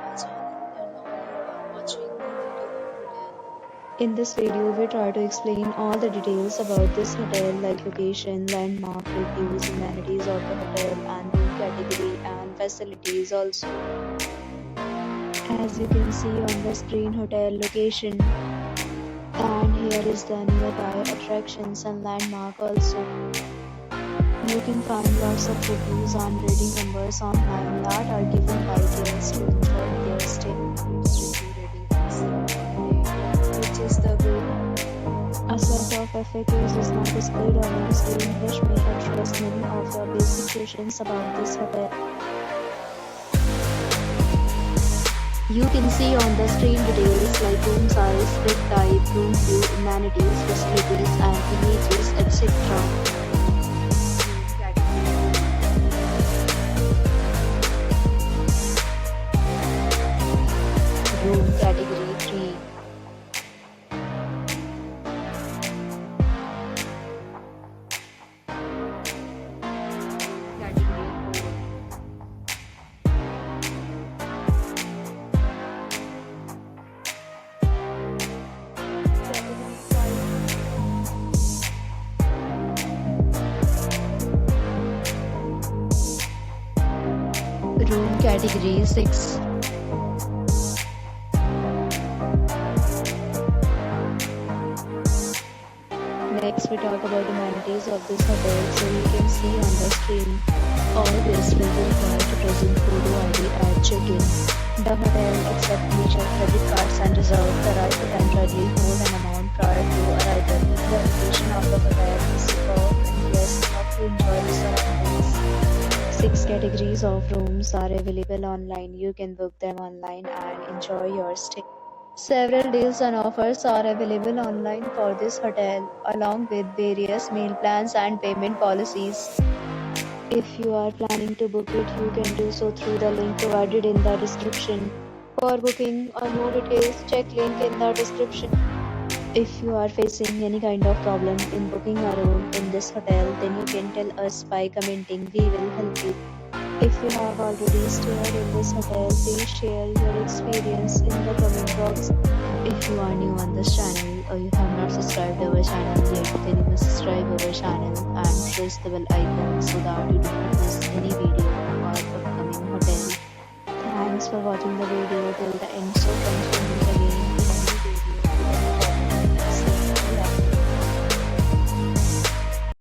my channel, and now you are watching the Tivoli Hotel. In this video, we try to explain all the details about this hotel like location, landmark, reviews, amenities of the hotel and room category and facilities also. As you can see on the screen, hotel location, and here is the nearby attractions and landmark also. You can find lots of reviews and rating numbers online that are given by guests to enjoy their stay. Its review rating is 7.8, which is the good. A set of FAQs is not displayed on your screen, which may address many of the basic questions about this hotel. You can see on the screen details like room size, bed type, room view, amenities, facilities, and images, etc. Room category 3. Category 4. Category 5. Room category 6. Next, we talk about amenities of this hotel. So you can see on the screen, all guests will be required to present photo ID at check-in. The hotel accepts major credit cards and reserves the right to temporarily hold an amount prior to arrival. The location of the hotel is superb and guests love to enjoy the surroundings. 6 categories of rooms are available online. You can book them online and enjoy your stay. Several deals and offers are available online for this hotel, along with various meal plans and payment policies. If you are planning to book it, you can do so through the link provided in the description. For booking or more details, check link in the description. If you are facing any kind of problem in booking a room in this hotel, then you can tell us by commenting. We will help you. If you have already stayed in this hotel, please share your experience in the comment box. If you are new on this channel or you have not subscribed our channel yet, then you must subscribe our channel and press the bell icon so that you do not miss any video of our upcoming hotel. Thanks for watching the video till the end. So friends, will meet again